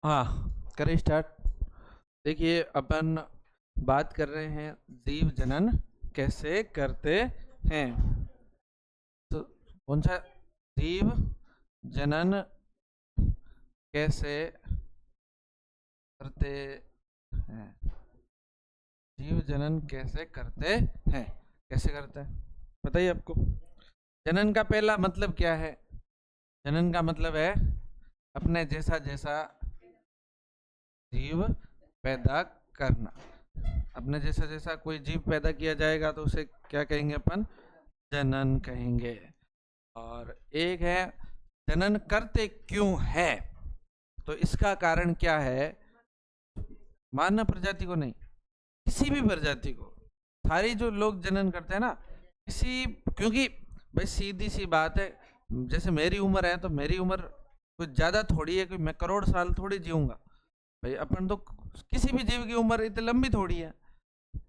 हाँ, करें स्टार्ट। देखिए, अपन बात कर रहे हैं जीव जनन कैसे करते हैं। तो कौन सा? जीव जनन कैसे करते हैं। जीव जनन कैसे करते हैं। कैसे करते हैं बताइए आपको। जनन का पहला मतलब क्या है? जनन का मतलब है अपने जैसा जैसा जीव पैदा करना। अपने जैसा जैसा कोई जीव पैदा किया जाएगा तो उसे क्या कहेंगे अपन? जनन कहेंगे। और एक है जनन करते क्यों है। तो इसका कारण क्या है? मानव प्रजाति को नहीं, किसी भी प्रजाति को, सारी जो लोग जनन करते हैं ना, किसी, क्योंकि भाई सीधी सी बात है, जैसे मेरी उम्र है तो मेरी उम्र कुछ ज्यादा थोड़ी है, कोई मैं करोड़ साल थोड़ी जीऊंगा। भाई अपन तो किसी भी जीव की उम्र इतनी लंबी थोड़ी है।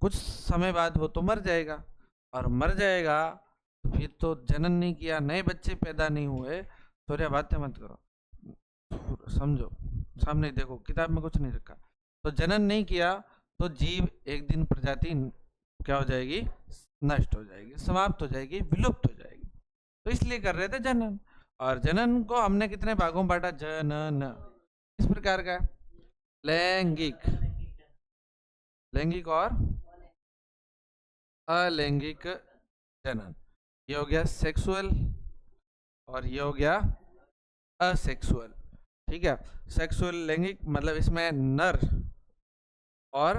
कुछ समय बाद वो तो मर जाएगा, और मर जाएगा तो फिर तो जनन नहीं किया, नए बच्चे पैदा नहीं हुए तो क्या बातें मत करो, समझो, सामने देखो, किताब में कुछ नहीं रखा। तो जनन नहीं किया तो जीव एक दिन प्रजाति क्या हो जाएगी? नष्ट हो जाएगी, समाप्त हो जाएगी, विलुप्त हो जाएगी। तो इसलिए कर रहे थे जनन। और जनन को हमने कितने भागों में बांटा? जनन इस प्रकार का है। लैंगिक, लैंगिक और अलैंगिक जनन। ये हो गया सेक्सुअल और ये हो गया असेक्सुअल। ठीक है। सेक्सुअल लैंगिक मतलब इसमें नर और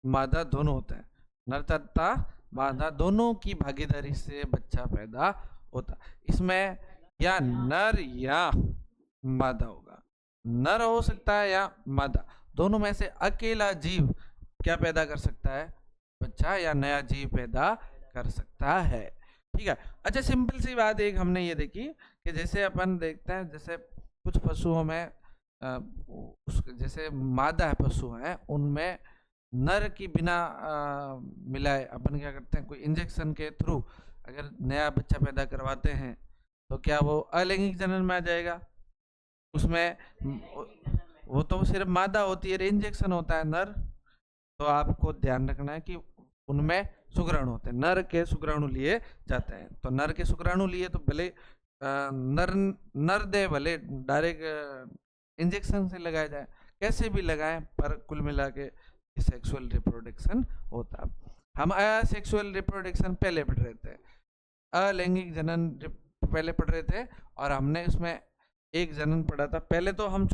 मादा दोनों होते हैं। नर तथा मादा दोनों की भागीदारी से बच्चा पैदा होता। इसमें या नर या मादा होगा, नर हो सकता है या मादा, दोनों में से अकेला जीव क्या पैदा कर सकता है? बच्चा या नया जीव पैदा कर सकता है। ठीक है। अच्छा, सिंपल सी बात एक हमने ये देखी कि जैसे अपन देखते हैं, जैसे कुछ पशुओं में जैसे मादा पशु हैं उनमें नर की बिना मिलाए अपन क्या करते हैं, कोई इंजेक्शन के थ्रू अगर नया बच्चा पैदा करवाते हैं तो क्या वो अलैंगिक जनन में आ जाएगा? उसमें वो तो सिर्फ मादा होती है, इंजेक्शन होता है नर। तो आपको ध्यान रखना है कि उनमें शुक्राणु होते हैं, नर के शुक्राणु लिए जाते हैं। तो नर के शुक्राणु लिए तो भले नर नर दे, भले डायरेक्ट इंजेक्शन से लगाया जाए, कैसे भी लगाएं, पर कुल मिला के सेक्सुअल रिप्रोडक्शन होता। हम असेक्सुअल रिप्रोडक्शन पहले पढ़ रहे थे, अलैंगिक जनन पहले पढ़ रहे थे, और हमने उसमें एक जनन पढ़ा था। पहले तो हम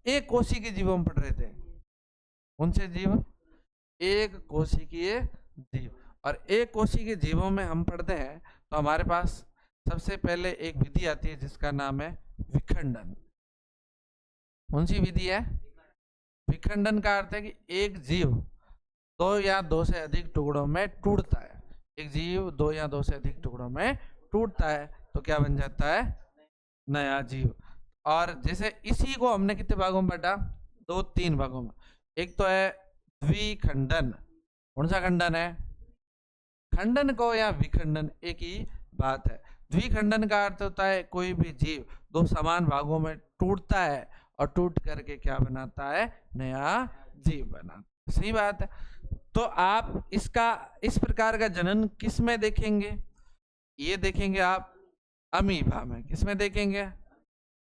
एक कोशी के जीवों में पढ़ रहे थे। कौन से जीव? एक कोशिकीय जीव। और एक कोशिकीय जीवों में हम पढ़ते हैं तो हमारे पास सबसे पहले एक विधि आती है जिसका नाम है विखंडन। कौन सी विधि है? विखंडन का अर्थ है कि एक जीव दो या दो से अधिक टुकड़ों में टूटता है। एक जीव दो या दो से अधिक टुकड़ों में टूटता है तो क्या बन जाता है? नया जीव। और जैसे इसी को हमने कितने भागों में बांटा? दो तीन भागों में। एक तो है द्विखंडन। कौन सा खंडन है? खंडन को या विखंडन एक ही बात है। द्विखंडन का अर्थ होता है कोई भी जीव दो समान भागों में टूटता है और टूट करके क्या बनाता है? नया जीव बनाता है। सही बात है। तो आप इसका इस प्रकार का जनन किस में देखेंगे? ये देखेंगे आप अमीबा में। किस में देखेंगे?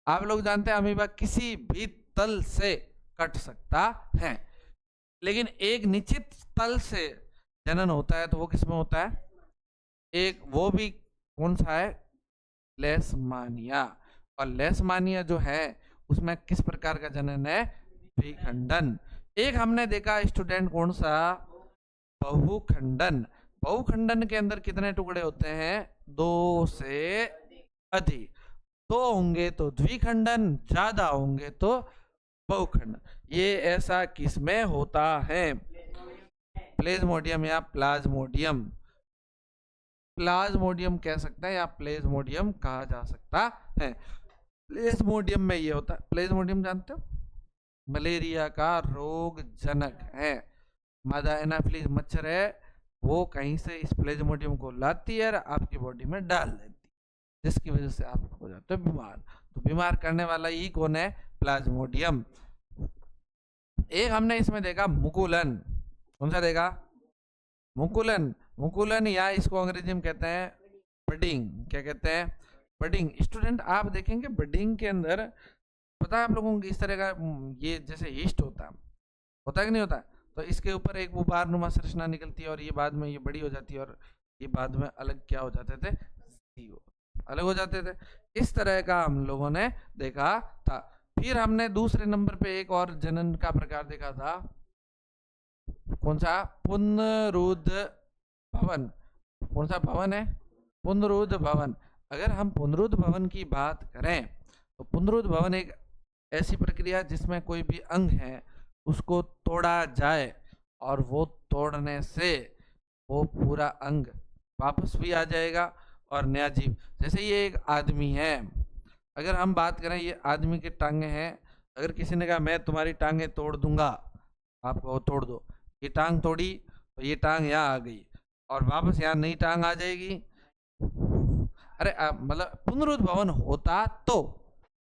आप लोग जानते हैं अमीबा किसी भी तल से कट सकता है, लेकिन एक निश्चित तल से जनन होता है तो वो किसमें होता है? एक वो भी कौन सा है? लेशमानिया। और लेशमानिया जो है उसमें किस प्रकार का जनन है? द्विखंडन। एक हमने देखा स्टूडेंट, कौन सा? बहुखंडन। बहुखंडन के अंदर कितने टुकड़े होते हैं? दो से अधिक। दो होंगे तो द्विखंडन, ज्यादा होंगे तो बहुखंडन। ये ऐसा किसमें होता है? प्लेज्मोडियम या प्लाज्मोडियम। प्लाज्मोडियम कह सकते हैं या प्लेज्मोडियम कहा जा सकता है। प्लेज्मोडियम में ये होता है, प्लेज्मोडियम जानते हो? मलेरिया का रोग जनक है। मादा एनाफिलीज मच्छर है, वो कहीं से इस प्लेज्मोडियम को लाती है और आपकी बॉडी में डाल देती है, जिसकी वजह से आप हो जाते हो बीमार। तो बीमार करने वाला ही कौन है? प्लाज्मोडियम। एक हमने इसमें देखा मुकुलन, कौन सा देखा? मुकुलन। मुकुलन या इसको अंग्रेजी में कहते हैं बडिंग। क्या कहते हैं? बडिंग। स्टूडेंट आप देखेंगे बडिंग के अंदर, पता है आप लोगों को इस तरह का ये जैसे ईस्ट होता है कि नहीं होता? तो इसके ऊपर एक वो बारनुमा संरचना निकलती है और ये बाद में ये बड़ी हो जाती है और ये बाद में अलग क्या हो जाते थे? अलग हो जाते थे। इस तरह का हम लोगों ने देखा था। फिर हमने दूसरे नंबर पे एक और जनन का प्रकार देखा था, कौन सा? पुनरुद्ध भवन। कौन सा भवन है? पुनरुद्ध भवन। अगर हम पुनरुद्ध भवन की बात करें तो पुनरुद्ध भवन एक ऐसी प्रक्रिया जिसमें कोई भी अंग है उसको तोड़ा जाए और वो तोड़ने से वो पूरा अंग वापस भी आ जाएगा और नया जीव। जैसे ये एक आदमी है, अगर हम बात करें ये आदमी की टांगे हैं, अगर किसी ने कहा मैं तुम्हारी टांगे तोड़ दूंगा, आपको तोड़ दो, ये टांग तोड़ी तो ये टांग यहाँ आ गई और वापस यहाँ नई टांग आ जाएगी। अरे मतलब पुनरुद्ध भवन होता तो,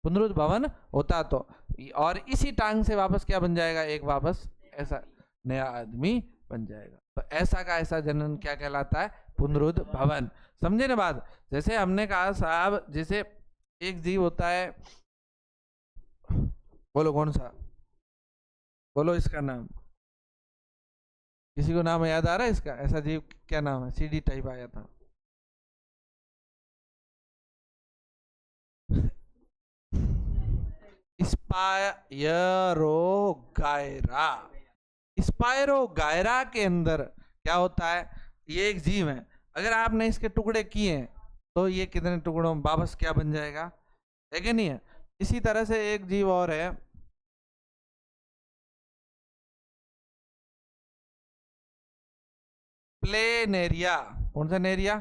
पुनरुद्ध भवन होता तो, और इसी टांग से वापस क्या बन जाएगा? एक वापस ऐसा नया आदमी बन जाएगा। तो ऐसा का ऐसा जनन क्या कहलाता है? पुनरुद्ध भवन। समझे ना बात? जैसे हमने कहा साहब, जैसे एक जीव होता है, बोलो कौन सा? बोलो इसका नाम, किसी को नाम याद आ रहा है इसका? ऐसा जीव क्या नाम है? सीडी टाइप आया था। स्पायरोगायरा। स्पायरोगायरा के अंदर क्या होता है? ये एक जीव है, अगर आपने इसके टुकड़े किए तो ये कितने टुकड़ों में वापस क्या बन जाएगा? है कि नहीं है? इसी तरह से एक जीव और है, प्लेनेरिया। कौन सा नेरिया?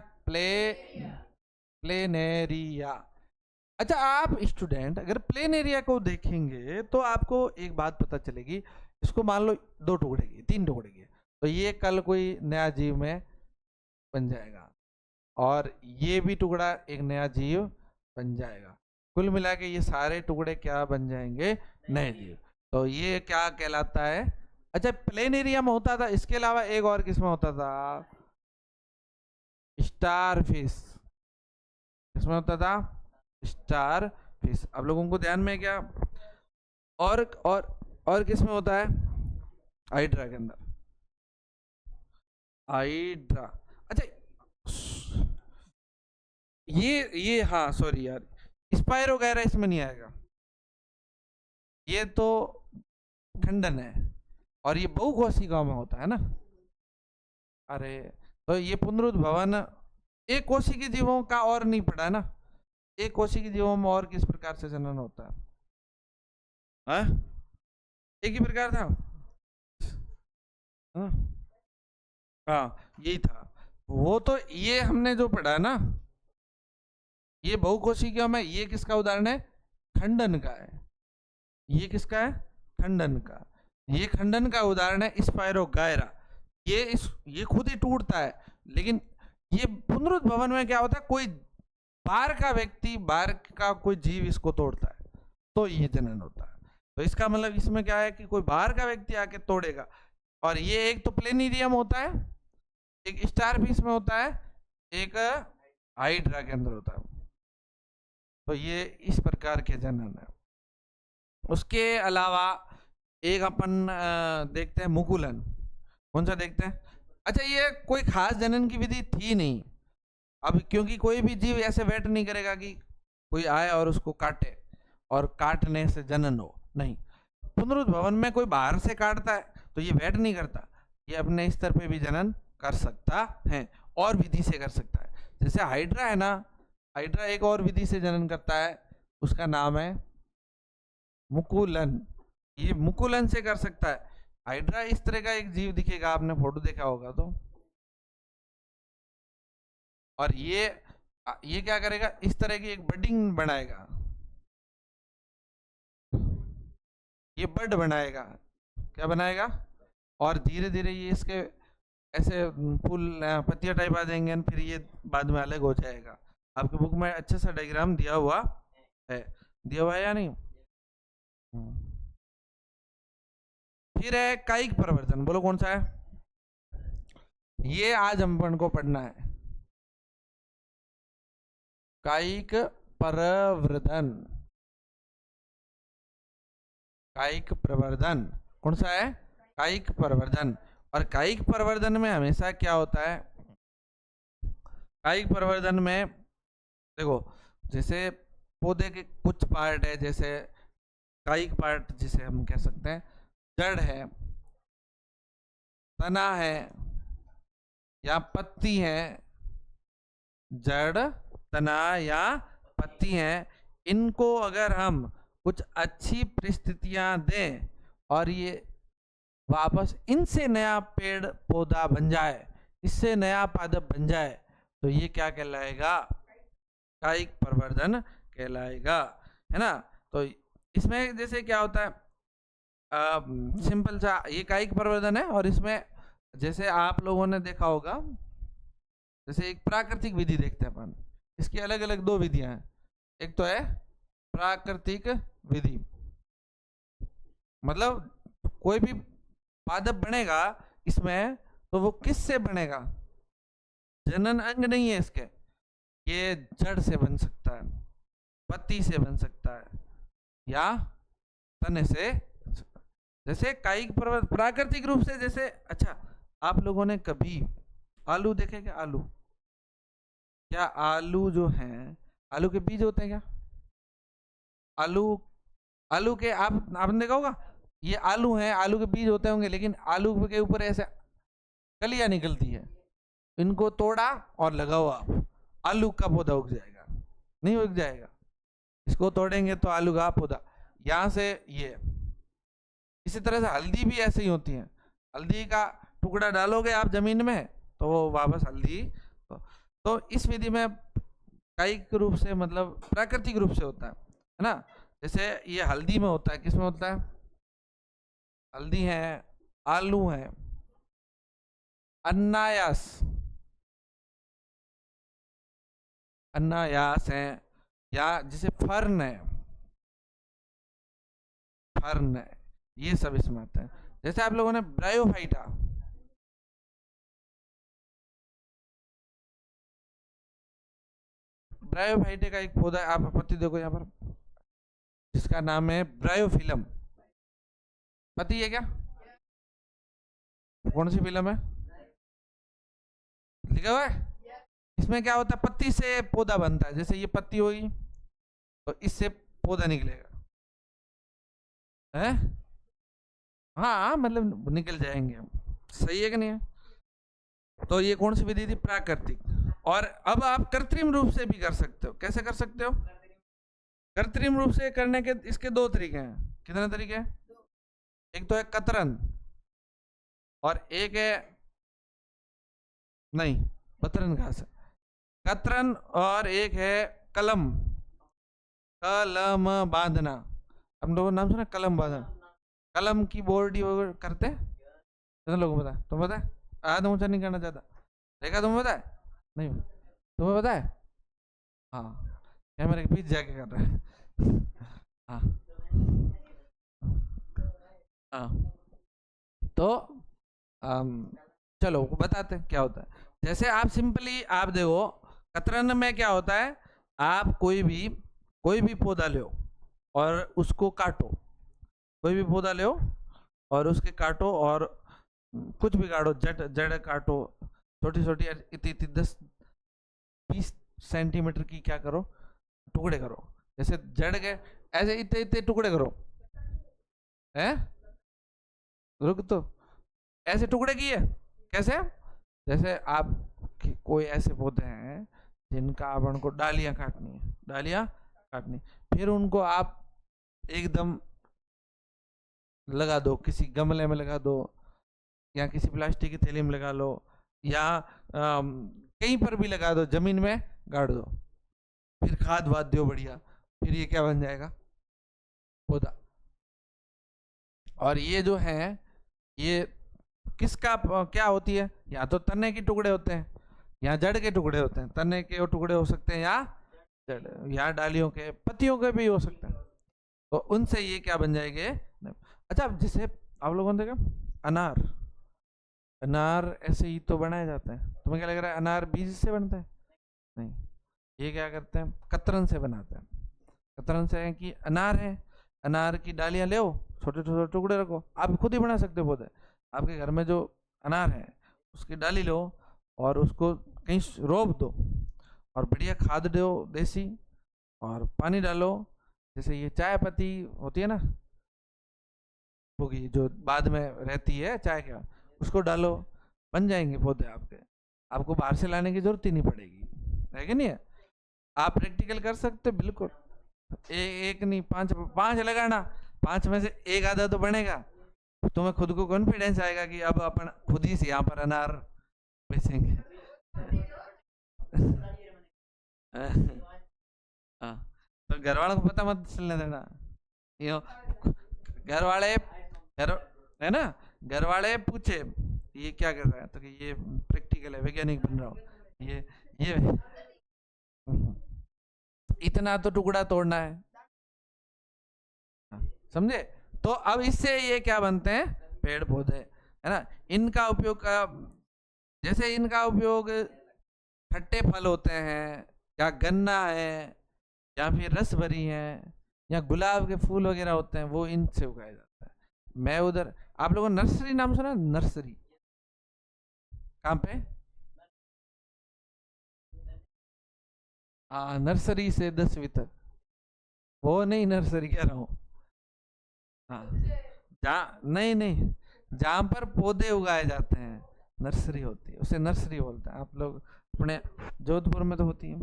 प्लेनेरिया। अच्छा आप स्टूडेंट अगर प्लेनेरिया को देखेंगे तो आपको एक बात पता चलेगी, इसको मान लो 2 टुकड़े की, 3 टुकड़े की, तो ये कल कोई नया जीव में बन जाएगा और ये भी टुकड़ा एक नया जीव बन जाएगा। कुल मिला के ये सारे टुकड़े क्या बन जाएंगे? नए जीव। तो ये क्या कहलाता है? अच्छा प्लेनेरिया में होता था, इसके अलावा एक और किसमें होता था? Star fish. किसमें होता था? Star fish. अब लोगों को ध्यान में क्या? और किसमें होता है? हाइड्रा के अंदर। हाइड्रा। अच्छा ये हाँ सॉरी यार, स्पायर वगैरह इसमें नहीं आएगा, ये तो खंडन है और ये बहुकोशिकाओं में होता है ना। अरे तो ये पुनरुद्ध भवन एक कोशिकीय जीवों का और नहीं पड़ा है ना? एक कोशिकीय जीवों में और किस प्रकार से जनन होता है? हाँ? एक ही प्रकार था। हाँ हाँ यही था वो। तो ये हमने जो पढ़ा है ना, ये बहुकोशिकीयों में ये किसका उदाहरण है? खंडन का है। ये किसका है? खंडन का। ये खंडन का उदाहरण है स्पायरोगायरा। ये खुद ही टूटता है, लेकिन ये पुनरुद्ध भवन में क्या होता है? कोई बाहर का व्यक्ति, बाहर का कोई जीव इसको तोड़ता है तो ये जनन होता है। तो इसका मतलब इसमें क्या है कि कोई बाहर का व्यक्ति आके तोड़ेगा। और ये एक तो प्लेनेरियम होता है, एक स्टार फिश में होता है, एक हाइड्रा के अंदर होता है। तो ये इस प्रकार के जनन है। उसके अलावा एक अपन देखते हैं मुकुलन। कौन सा देखते हैं? अच्छा ये कोई खास जनन की विधि थी नहीं, अब क्योंकि कोई भी जीव ऐसे वेट नहीं करेगा कि कोई आए और उसको काटे और काटने से जनन हो, नहीं। पुनरुद्ध भवन में कोई बाहर से काटता है तो ये वेट नहीं करता, ये अपने स्तर पे भी जनन कर सकता है और विधि से कर सकता है। जैसे हाइड्रा है ना, हाइड्रा एक और विधि से जनन करता है, उसका नाम है मुकुलन। ये मुकुलन से कर सकता है। हाइड्रा इस तरह का एक जीव दिखेगा, आपने फोटो देखा होगा तो। और ये क्या करेगा? इस तरह की एक बडिंग बनाएगा, ये बड बनाएगा। क्या बनाएगा? और धीरे धीरे ये इसके ऐसे फूल पत्तियां टाइप आ जाएंगे, फिर ये बाद में अलग हो जाएगा। आपके बुक में अच्छे सा डायग्राम दिया हुआ है, दिया हुआ है या नहीं? फिर है कायिक प्रवर्धन, बोलो कौन सा है? ये आज अपन को पढ़ना है, कायिक प्रवर्धन। कायिक प्रवर्धन कौन सा है? कायिक प्रवर्धन। और कायिक प्रवर्धन में हमेशा क्या होता है? कायिक प्रवर्धन में देखो, जैसे पौधे के कुछ पार्ट है, जैसे कायिक पार्ट जिसे हम कह सकते हैं जड़ है, तना है, या पत्ती है। जड़, तना या पत्ती है, इनको अगर हम कुछ अच्छी परिस्थितियां दें और ये वापस इनसे नया पेड़ पौधा बन जाए, इससे नया पादप बन जाए, तो ये क्या कहलाएगा? कायिक प्रवर्धन कहलाएगा, है ना। तो इसमें जैसे क्या होता है, सिंपल सा ये कायिक प्रवर्धन है। और इसमें जैसे आप लोगों ने देखा होगा, जैसे एक प्राकृतिक विधि देखते हैं अपन, इसकी अलग अलग दो विधियां हैं। एक तो है प्राकृतिक विधि, मतलब कोई भी पादप बनेगा इसमें तो वो किस से बनेगा? जनन अंग नहीं है इसके, ये जड़ से बन सकता है, पत्ती से बन सकता है, या तने से। जैसे कायिक प्राकृतिक रूप से, जैसे अच्छा आप लोगों ने कभी आलू देखे क्या? आलू, क्या आलू जो हैं, आलू के बीज होते हैं क्या? आलू, आलू के आपने देखा होगा, ये आलू हैं, आलू के बीज होते होंगे, लेकिन आलू के ऊपर ऐसे कलियां निकलती है, इनको तोड़ा और लगाओ आप, आलू का पौधा उग जाएगा? नहीं उग जाएगा। इसको तोड़ेंगे तो आलू का पौधा यहाँ से ये। इसी तरह से हल्दी भी ऐसे ही होती है, हल्दी का टुकड़ा डालोगे आप जमीन में तो वो वापस हल्दी। तो इस विधि में कायिक रूप से मतलब प्राकृतिक रूप से होता है ना। जैसे ये हल्दी में होता है, किस में होता है? हल्दी है, आलू है, अन्नायास, अन्नायास है, या जैसे फर्न है, फर्न है, ये सब इसमें आते हैं। जैसे आप लोगों ने ब्रायोफाइटा, ब्रायोफाइटे का एक पौधा है, आप पत्ती देखो यहाँ पर, जिसका नाम है ब्रायोफिलम। पत्ती है क्या? कौन सी फिल्म है? लिखा हुआ है। इसमें क्या होता है, पत्ती से पौधा बनता है। जैसे ये पत्ती होगी तो इससे पौधा निकलेगा, है? हाँ मतलब निकल जाएंगे हम, सही है कि नहीं है? तो ये कौन सी विधि थी? प्राकृतिक। और अब आप कृत्रिम रूप से भी कर सकते हो। कैसे कर सकते हो? कृत्रिम रूप से करने के इसके दो तरीके हैं। कितने तरीके हैं? एक तो है कतरन, और एक है नहीं, कतरन कहाँ से? कतरन, और एक है कलम, कलम बांधना। हम लोगों ने नाम सुना कलम बांधना? कलम की बोर्डी वगैरह करते हैं, कितने लोगों को पता है? तुम्हें पता है? आधा ऊंचा नहीं करना चाहता, देखा? तुम्हें पता है? नहीं तुम्हें पता है? हाँ, कैमरे के पीछे जाके कर रहा है। हाँ हाँ, तो चलो बताते हैं क्या होता है। जैसे आप सिंपली आप देखो, कतरन में क्या होता है, आप कोई भी पौधा लो और उसको काटो, कोई भी पौधा लो और उसके काटो, और कुछ भी काटो, जड़ काटो, छोटी छोटी इतनी 10-20 सेंटीमीटर की क्या करो, टुकड़े करो। जैसे जड़ के ऐसे इतने इतने टुकड़े करो, हैं? रुक तो, ऐसे टुकड़े किए कैसे? जैसे आप कोई ऐसे पौधे हैं जिनका अपन को डालियां काटनी है, डालियां काटनी, फिर उनको आप एकदम लगा दो, किसी गमले में लगा दो, या किसी प्लास्टिक की थैली में लगा लो, या कहीं पर भी लगा दो, जमीन में गाड़ दो, फिर खाद वाद दो बढ़िया, फिर ये क्या बन जाएगा? पौधा। और ये जो है ये किसका क्या होती है? या तो तने के टुकड़े होते हैं या जड़ के टुकड़े होते हैं। तने के टुकड़े हो सकते हैं या जड़, या डालियों के, पत्तियों के भी हो सकते हैं। तो उनसे ये क्या बन जाएंगे? अच्छा, जैसे आप लोगों ने देखा अनार, अनार ऐसे ही तो बनाया जाता है। तुम्हें क्या लग रहा है अनार बीज से बनता है? नहीं, ये क्या करते हैं, कतरन से बनाते हैं। कतरन से है कि अनार है, अनार की डालियां ले, छोटे छोटे टुकड़े रखो, आप खुद ही बना सकते हो पौधे। आपके घर में जो अनार है उसकी डाली लो और उसको कहीं रोप दो और बढ़िया खाद दो देसी, और पानी डालो। जैसे ये चाय पत्ती होती है ना, होगी जो बाद में रहती है चाय का, उसको डालो, बन जाएंगे पौधे आपके। आपको बाहर से लाने की जरूरत ही नहीं पड़ेगी, है कि नहीं है? आप प्रैक्टिकल कर सकते हो बिल्कुल। एक नहीं, पांच पांच लगाना, पांच में से एक आधा तो बनेगा। तुम्हें खुद को कॉन्फिडेंस आएगा कि अब अपन खुद ही से यहाँ पर अनार बेचेंगे। हाँ, तो घर वालों को पता मत चलने देना। यो घर वाले, घर है ना, घर वाले पूछे ये क्या कर रहा है, तो कि ये प्रैक्टिकल है, वैज्ञानिक बन रहा हूँ। ये इतना तो टुकड़ा तोड़ना है, समझे? तो अब इससे ये क्या बनते हैं, पेड़ पौधे, है ना। इनका उपयोग जैसे इनका उपयोग खट्टे फल होते हैं, या गन्ना है, या फिर रस भरी है, या गुलाब के फूल वगैरह होते हैं, वो इनसे उगाया जाता है। मैं उधर, आप लोगों ने नर्सरी नाम सुना? नर्सरी कहाँ पे? हाँ, नर्सरी से 10वीं तक, वो नहीं नर्सरी कह रहा हूँ। हाँ, जहाँ नहीं नहीं, जहाँ पर पौधे उगाए जाते हैं नर्सरी होती है, उसे नर्सरी बोलते हैं। आप लोग अपने जोधपुर में तो होती है,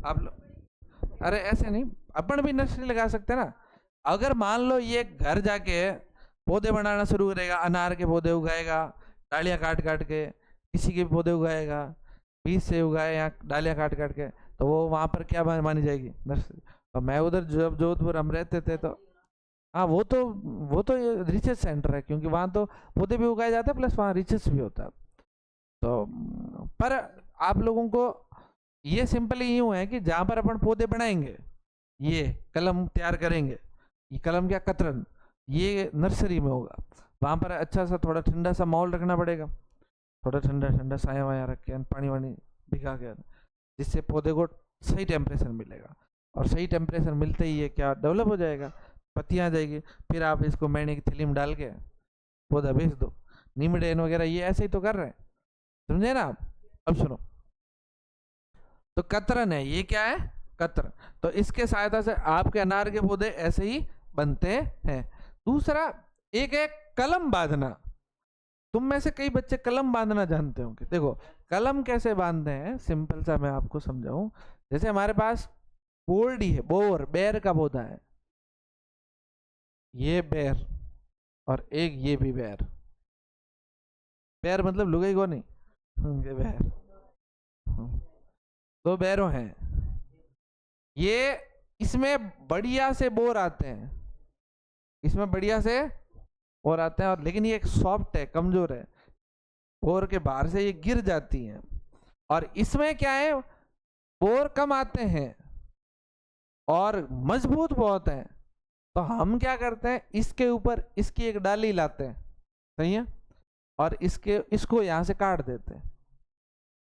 आप लोग, अरे ऐसे नहीं, अपन भी नर्सरी लगा सकते हैं ना। अगर मान लो ये घर जाके पौधे बनाना शुरू करेगा, अनार के पौधे उगाएगा, डालियाँ काट काट के, किसी के भी पौधे उगाएगा, बीज से उगाए या डालियाँ काट काट के, तो वो वहाँ पर क्या मानी जाएगी, नर्सरी। और मैं उधर जब जोधपुर हम रहते थे तो, हाँ वो तो रिसर्च सेंटर है, क्योंकि वहाँ तो पौधे भी उगाए जाते हैं प्लस वहाँ रिसर्च भी होता है। तो पर आप लोगों को ये सिंपली यूँ है कि जहाँ पर अपन पौधे बनाएंगे, ये कलम तैयार करेंगे, ये कलम क्या, कतरन, ये नर्सरी में होगा। वहाँ पर अच्छा सा थोड़ा ठंडा सा माहौल रखना पड़ेगा, थोड़ा ठंडा ठंडा साया वाया रख के, पानी वानी भिगा के, जिससे पौधे को सही टेम्परेचर मिलेगा। और सही टेम्परेचर मिलते ही ये क्या डेवलप हो जाएगा, पत्तियाँ आ जाएगी। फिर आप इसको मैंने की थैली में डाल के पौधा बेच दो। नीमडेन वगैरह ये ऐसे ही तो कर रहे हैं, समझे ना आप? अब सुनो, तो कतरन है, ये क्या है, कतरन। तो इसके सहायता से आपके अनार के पौधे ऐसे ही बनते हैं। दूसरा एक है कलम बांधना। तुम में से कई बच्चे कलम बांधना जानते होंगे। देखो कलम कैसे बांधते हैं, सिंपल सा मैं आपको समझाऊं। जैसे हमारे पास बोर्डी है, बोर, बेर का पौधा है, ये बेर, और एक ये भी बेर। बेर मतलब लुगाई को नहीं, ये बेर, दो बैरों हैं ये। इसमें बढ़िया से बोर आते हैं, इसमें बढ़िया से बोर आते हैं, और लेकिन ये एक सॉफ्ट है, कमजोर है, बोर के बाहर से ये गिर जाती हैं। और इसमें क्या है, बोर कम आते हैं और मजबूत बहुत है। तो हम क्या करते हैं, इसके ऊपर इसकी एक डाली लाते हैं, सही है, और इसको यहाँ से काट देते हैं,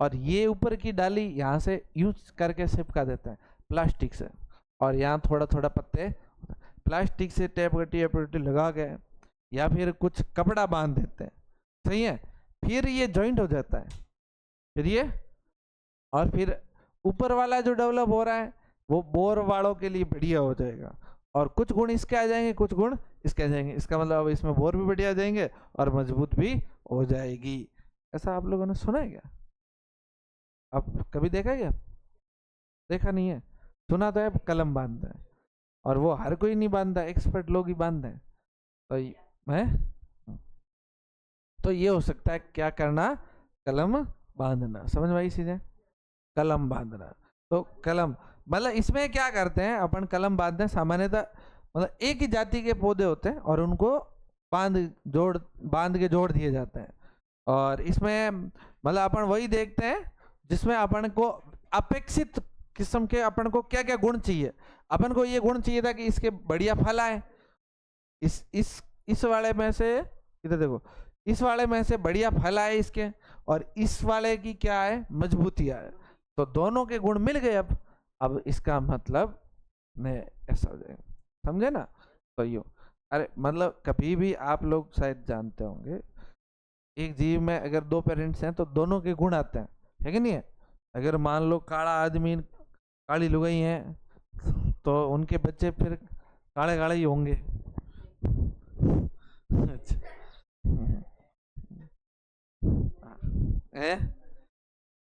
और ये ऊपर की डाली यहाँ से यूज करके चिपका देते हैं प्लास्टिक से, और यहाँ थोड़ा थोड़ा पत्ते प्लास्टिक से टेप पट्टी लगा के, या फिर कुछ कपड़ा बांध देते हैं, सही है। फिर ये जॉइंट हो जाता है, फिर ये, और फिर ऊपर वाला जो डेवलप हो रहा है वो बोर वालों के लिए बढ़िया हो जाएगा, और कुछ गुण इसके आ जाएंगे, कुछ गुण इसके आ जाएंगे। इसका मतलब अब इसमें बोर भी बढ़िया आ जाएंगे और मजबूत भी हो जाएगी। ऐसा आप लोगों ने सुना है क्या? आप कभी देखा क्या? देखा नहीं है, सुना तो है कलम बांधता है, और वो हर कोई नहीं बांधता, एक्सपर्ट लोग ही बांधते हैं। तो है, तो ये हो सकता है क्या करना, कलम बांधना। समझ में आई चीजें, कलम बांधना। तो कलम मतलब इसमें क्या करते हैं अपन, कलम बांधते हैं सामान्यतः, मतलब एक ही जाति के पौधे होते हैं और उनको बांध के जोड़ दिए जाते हैं। और इसमें मतलब अपन वही देखते हैं जिसमें अपन को अपेक्षित किस्म के, अपन को क्या क्या गुण चाहिए। अपन को ये गुण चाहिए था कि इसके बढ़िया फल आए, इस वाले में से इधर देखो, इस वाले में से बढ़िया फल आए इसके, और इस वाले की क्या है, मजबूती आए, तो दोनों के गुण मिल गए। अब इसका मतलब ने ऐसा हो जाएगा, समझे ना। तो यो, अरे मतलब कभी भी आप लोग शायद जानते होंगे, एक जीव में अगर दो पेरेंट्स हैं तो दोनों के गुण आते हैं, है कि नहीं है। अगर मान लो काला आदमी काली लुगाई है, तो उनके बच्चे फिर काले काले ही होंगे। अच्छा, है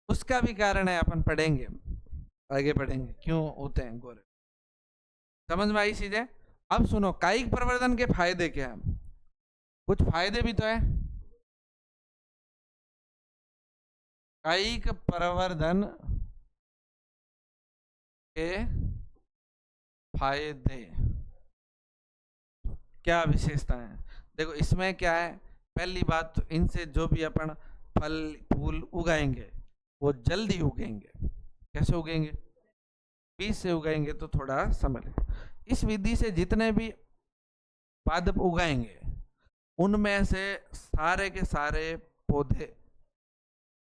उसका भी कारण है, अपन पढ़ेंगे, आगे पढ़ेंगे क्यों होते हैं गोरे। समझ में आई चीजें। अब सुनो, कायिक प्रवर्धन के फायदे क्या है, कुछ फायदे भी तो है। कायिक प्रवर्धन के फायदे क्या विशेषता है, देखो इसमें क्या है। पहली बात तो इनसे जो भी अपन फल फूल उगाएंगे वो जल्दी उगेंगे। कैसे उगेंगे, बीज से उगाएंगे तो थोड़ा समय लगेगा। इस विधि से जितने भी पादप उगाएंगे उनमें से सारे के सारे पौधे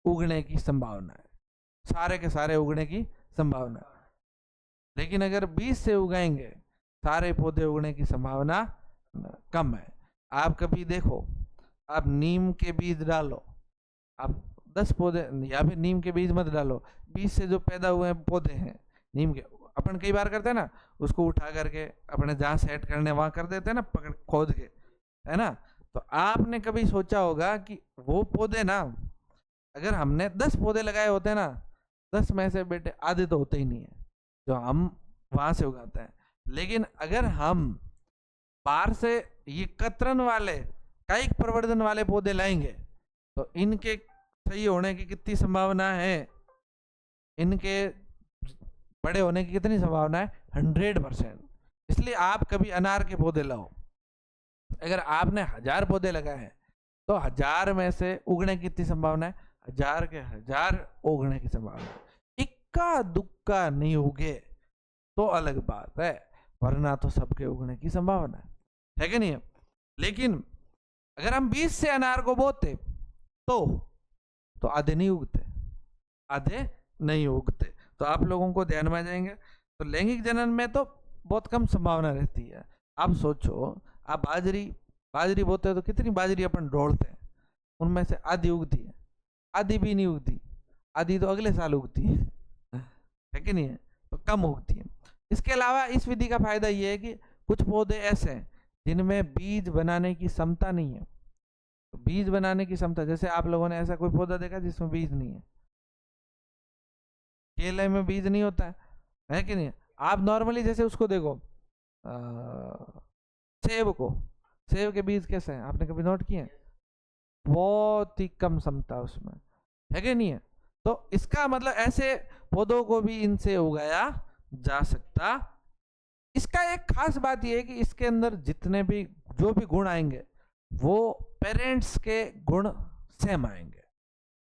उगने की संभावना है, सारे के सारे उगने की संभावना है। लेकिन अगर बीज से उगाएंगे सारे पौधे उगने की संभावना कम है। आप कभी देखो, आप नीम के बीज डालो, आप 10 पौधे, या फिर नीम के बीज मत डालो, बीज से जो पैदा हुए पौधे हैं नीम के, अपन कई बार करते हैं ना, उसको उठा करके अपने जहाँ सेट करने वहां कर देते हैं ना, पकड़ खोद के, है ना। तो आपने कभी सोचा होगा कि वो पौधे ना, अगर हमने 10 पौधे लगाए होते ना, 10 में से बेटे आधे तो होते ही नहीं है जो हम वहां से उगाते हैं। लेकिन अगर हम बाहर से ये कतरन वाले कायिक प्रवर्धन वाले पौधे लाएंगे तो इनके सही होने की कितनी संभावना है, इनके बड़े होने की कितनी संभावना है, 100%। इसलिए आप कभी अनार के पौधे लाओ, अगर आपने 1000 पौधे लगाए हैं तो 1000 में से उगने की कितनी संभावना है, 1000 के 1000 उगने की संभावना है। इक्का दुक्का नहीं उगे तो अलग बात है, वरना तो सबके उगने की संभावना है कि नहीं है। लेकिन अगर हम 20 से अनार को बोते तो आधे नहीं उगते, आधे नहीं उगते। तो आप लोगों को ध्यान में आ जाएंगे। तो लैंगिक जनन में तो बहुत कम संभावना रहती है। आप सोचो, आप बाजरी बोते हो तो कितनी बाजरी अपन ढोलते हैं, उनमें से आधी उगती है, आधी भी नहीं उगती, आधी तो अगले साल उगती है कि नहीं है, तो कम उगती है। इसके अलावा इस विधि का फायदा यह है कि कुछ पौधे ऐसे हैं जिनमें बीज बनाने की क्षमता नहीं है। तो बीज बनाने की क्षमता, जैसे आप लोगों ने ऐसा कोई पौधा देखा जिसमें बीज नहीं है, केले में बीज नहीं होता है कि नहीं। आप नॉर्मली जैसे उसको देखो, सेब के बीज कैसे हैं, आपने कभी नोट किए, बहुत ही कम क्षमता उसमें, है कि नहीं है। तो इसका मतलब ऐसे पौधों को भी इनसे उगाया जा सकता। इसका एक खास बात यह है कि इसके अंदर जितने भी जो भी गुण आएंगे वो पेरेंट्स के गुण सेम आएंगे,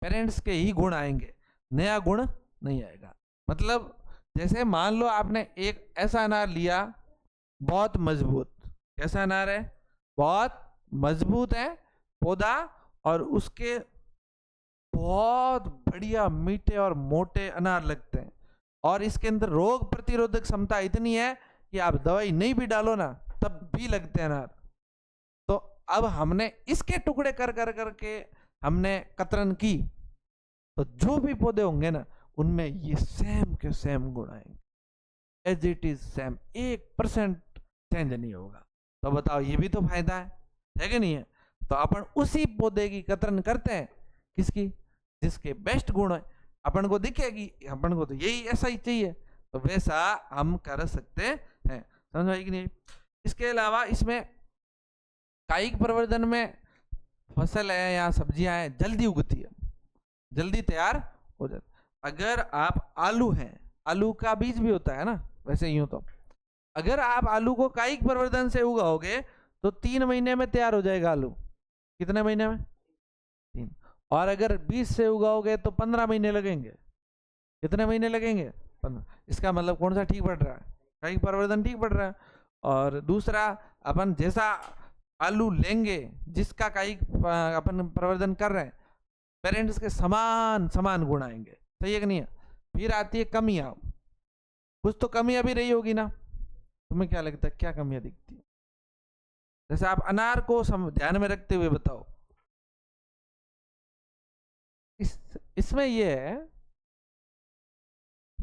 पेरेंट्स के ही गुण आएंगे, नया गुण नहीं आएगा। मतलब जैसे मान लो आपने एक ऐसा अनार लिया बहुत मजबूत, कैसा अनार है, बहुत मजबूत है पौधा, और उसके बहुत बढ़िया मीठे और मोटे अनार लगते हैं, और इसके अंदर रोग प्रतिरोधक क्षमता इतनी है कि आप दवाई नहीं भी डालो ना तब भी लगते हैं अनार। तो अब हमने इसके टुकड़े कर कर करके हमने कतरन की, तो जो भी पौधे होंगे ना उनमें ये सेम के सेम गुण आएंगे, as it is same, 1% change नहीं होगा। तो बताओ, ये भी तो फायदा है कि नहीं है। तो अपन उसी पौधे की कतरन करते हैं, किसकी, जिसके बेस्ट गुण है, अपन को दिखेगी, अपन को तो यही ऐसा ही चाहिए, तो वैसा हम कर सकते हैं। समझ में आई कि नहीं। इसके अलावा इसमें कायिक प्रवर्धन में फसल है या सब्जियां हैं जल्दी उगती है, जल्दी तैयार हो जाती। अगर आप आलू हैं, आलू का बीज भी होता है ना वैसे यूं तो, अगर आप आलू को कायिक प्रवर्धन से उगाओगे तो 3 महीने में तैयार हो जाएगा आलू। कितने महीने में, 3। और अगर बीज से उगाओगे तो 15 महीने लगेंगे। कितने महीने लगेंगे, 15। इसका मतलब कौन सा ठीक पड़ रहा है, कायिक प्रवर्धन ठीक पड़ रहा है। और दूसरा, अपन जैसा आलू लेंगे जिसका कायिक अपन प्रवर्धन कर रहे हैं, पेरेंट्स के समान समान गुण आएंगे, सही है कि नहीं है। फिर आती है कमियां, कुछ तो कमियां भी रही होगी ना, तुम्हें क्या लगता है क्या कमियां दिखती है? जैसे आप अनार को ध्यान में रखते हुए बताओ। इसमें यह है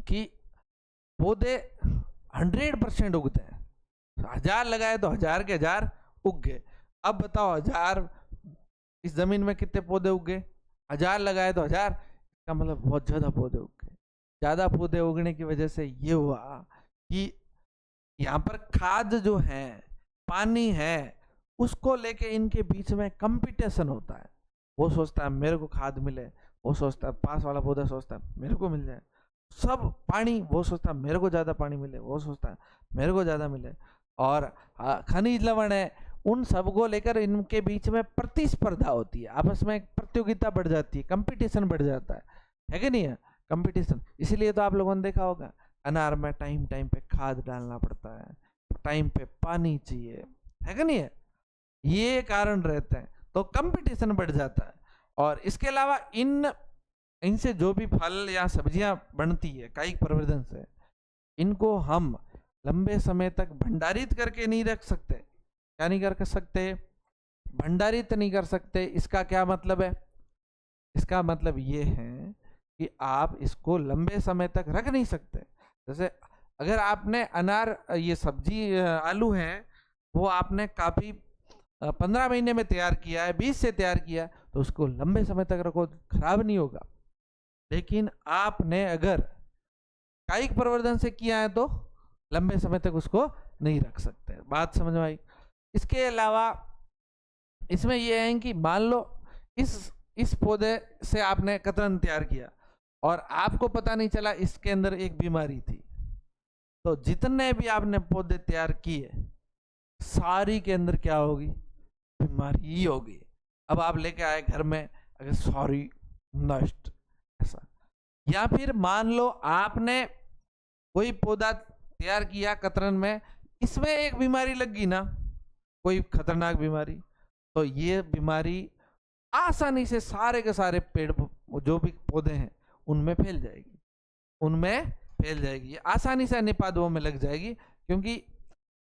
कि पौधे 100% उगते हैं, 1000 लगाए तो 1000 के 1000 उग गए। अब बताओ 1000 इस जमीन में कितने पौधे उग गए? 1000 लगाए तो 1000, इसका मतलब बहुत ज्यादा पौधे उग गए। ज्यादा पौधे उगने की वजह से ये हुआ कि यहाँ पर खाद जो है, पानी है, उसको लेके इनके बीच में कंपटीशन होता है। वो सोचता है मेरे को खाद मिले, वो सोचता है पास वाला पौधा सोचता है मेरे को मिल जाए। सब पानी, वो सोचता है मेरे को ज्यादा पानी मिले, वो सोचता है मेरे को ज्यादा मिले। और खनिज लवण है, उन सबको लेकर इनके बीच में प्रतिस्पर्धा होती है, आपस में प्रतियोगिता बढ़ जाती है, कंपटीशन बढ़ जाता है कि नहीं है कंपटीशन। इसीलिए तो आप लोगों ने देखा होगा अनार में टाइम टाइम पे खाद डालना पड़ता है, टाइम पे पानी चाहिए, है कि नहीं है, ये कारण रहते हैं, तो कंपटीशन बढ़ जाता है। और इसके अलावा इनसे जो भी फल या सब्जियां बनती है कायिक प्रवर्धन से, इनको हम लंबे समय तक भंडारित करके नहीं रख सकते। क्या नहीं कर सकते? भंडारित नहीं कर सकते। इसका क्या मतलब है? इसका मतलब ये है कि आप इसको लंबे समय तक रख नहीं सकते। जैसे अगर आपने अनार, ये सब्जी आलू है, वो आपने काफी 15 महीने में तैयार किया है, 20 से तैयार किया, तो उसको लंबे समय तक रखो, खराब नहीं होगा। लेकिन आपने अगर कायिक प्रवर्धन से किया है तो लंबे समय तक उसको नहीं रख सकते। बात समझ में आई? इसके अलावा इसमें यह है कि मान लो इस पौधे से आपने कतरन तैयार किया और आपको पता नहीं चला इसके अंदर एक बीमारी थी, तो जितने भी आपने पौधे तैयार किए सारी के अंदर क्या होगी? बीमारी ही होगी। अब आप लेके आए घर में, अगर सॉरी नष्ट, ऐसा। या फिर मान लो आपने कोई पौधा तैयार किया कतरन में, इसमें एक बीमारी लग गई ना, कोई खतरनाक बीमारी, तो ये बीमारी आसानी से सारे के सारे पेड़ जो भी पौधे हैं उनमें फैल जाएगी, उनमें फैल जाएगी, आसानी से निपादों में लग जाएगी। क्योंकि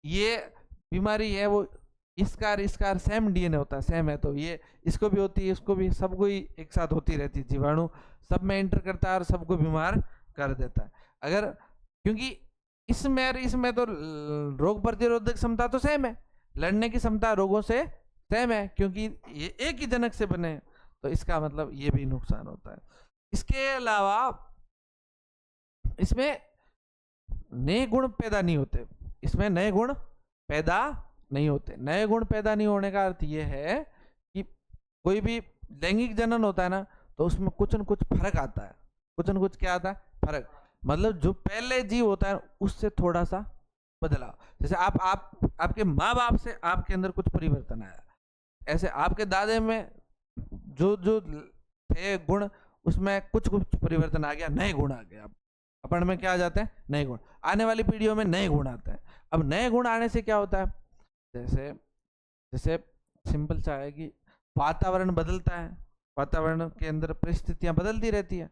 ये बीमारी है वो इसका सेम डीएनए होता है, सेम है, तो ये इसको भी होती है, इसको भी, सबको ही एक साथ होती रहती है। जीवाणु सब में एंटर करता है और सबको बीमार कर देता है। अगर क्योंकि इसमें तो रोग प्रतिरोधक क्षमता तो सेम है, लड़ने की क्षमता रोगों से सेम है, क्योंकि ये एक ही जनक से बने हैं, तो इसका मतलब ये भी नुकसान होता है। इसके अलावा इसमें नए गुण पैदा नहीं होते, इसमें नए गुण पैदा नहीं होते। नए गुण पैदा नहीं होने का अर्थ ये है कि कोई भी लैंगिक जनन होता है ना, तो उसमें कुछ न कुछ फर्क आता है, कुछ न कुछ क्या आता है? फर्क। मतलब जो पहले जीव होता है उससे थोड़ा सा बदलाव। जैसे आपके माँ बाप से आपके अंदर कुछ परिवर्तन आया, ऐसे आपके दादे में जो जो थे गुण, उसमें कुछ कुछ परिवर्तन आ गया, नए गुण आ गए। अपन में क्या आ जाते हैं? नए गुण। आने वाली पीढ़ियों में नए गुण आते हैं। अब नए गुण आने से क्या होता है? जैसे जैसे सिंपल सा है कि वातावरण बदलता है, वातावरण के अंदर परिस्थितियां बदलती रहती है।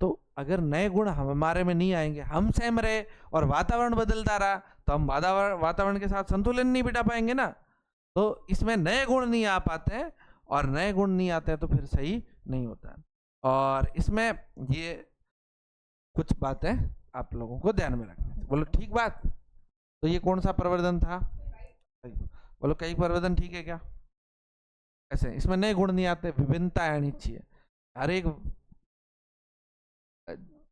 तो अगर नए गुण हमारे में नहीं आएंगे, हम सेम रहे और वातावरण बदलता रहा, तो हम वातावरण के साथ संतुलन नहीं बिठा पाएंगे ना। तो इसमें नए गुण नहीं आ पाते हैं, और नए गुण नहीं आते हैं तो फिर सही नहीं होता है। और इसमें ये कुछ बातें आप लोगों को ध्यान में रखनी। बोलो ठीक बात? तो ये कौन सा प्रवर्धन था? बोलो कई प्रवर्धन ठीक है क्या? ऐसे इसमें नए गुण नहीं आते, विभिन्नता आनी चाहिए। हर एक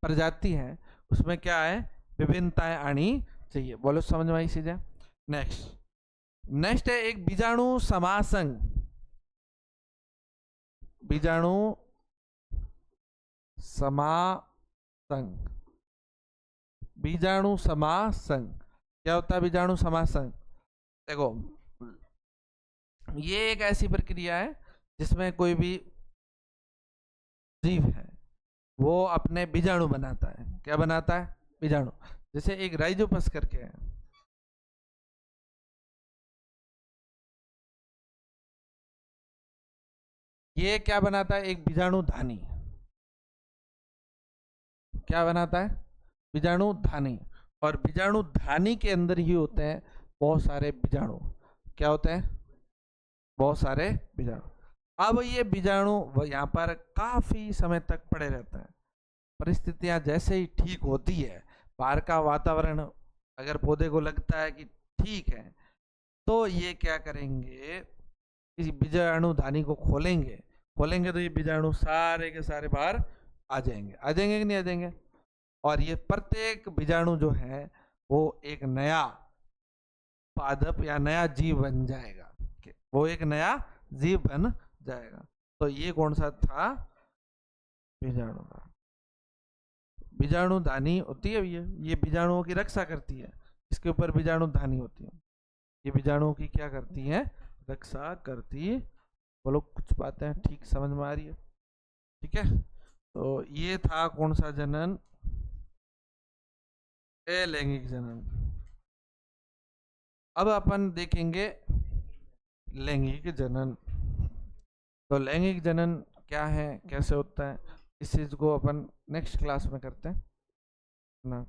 प्रजाति है उसमें क्या है? विभिन्नताएं आनी चाहिए। बोलो समझ में आई चीजें? नेक्स्ट है एक बीजाणु समासंग। बीजाणु समासंग, बीजाणु समासंग क्या होता है? बीजाणु समासंग, देखो ये एक ऐसी प्रक्रिया है जिसमें कोई भी जीव है वो अपने बीजाणु बनाता है। क्या बनाता है? बीजाणु। जैसे एक राइजोपस करके है, ये क्या बनाता है? एक बीजाणुधानी। क्या बनाता है? बीजाणुधानी। और बीजाणुधानी के अंदर ही होते हैं बहुत सारे बीजाणु। क्या होते हैं? बहुत सारे बीजाणु। अब ये बीजाणु यहाँ पर काफी समय तक पड़े रहते हैं। परिस्थितियां जैसे ही ठीक होती है, बाहर का वातावरण अगर पौधे को लगता है कि ठीक है, तो ये क्या करेंगे, इस बीजाणुधानी को खोलेंगे। खोलेंगे तो ये बीजाणु सारे के सारे बाहर आ जाएंगे। आ जाएंगे कि नहीं आ जाएंगे? और ये प्रत्येक बीजाणु जो है वो एक नया पादप या नया जीव बन जाएगा। वो एक नया जीव बन जाएगा। तो ये कौन सा था? बीजाणु। बीजाणुधानी होती है ये बीजाणुओं की रक्षा करती है। इसके ऊपर बीजाणुधानी होती है। ये बीजाणुओं की क्या करती है? रक्षा करती है। बोलो कुछ बातें ठीक समझ में आ रही है? ठीक है। तो ये था कौन सा जनन? अलैंगिक जनन। अब अपन देखेंगे लैंगिक जनन। तो लैंगिक जनन क्या है, कैसे होता है, इस चीज को अपन नेक्स्ट क्लास में करते हैं ना,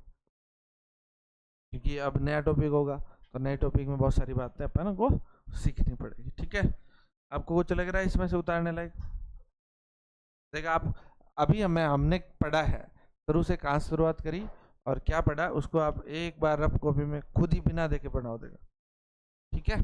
क्योंकि अब नया टॉपिक होगा। तो नए टॉपिक में बहुत सारी बातें अपन को सीखनी पड़ेगी। ठीक है। आपको कुछ लग रहा है इसमें से उतारने लायक? देखा आप, अभी हमने पढ़ा है शुरू से, कहाँ शुरुआत करी और क्या पढ़ा, उसको आप एक बार रफ कॉपी में खुद ही बिना देखे पढ़ा देगा। ठीक है।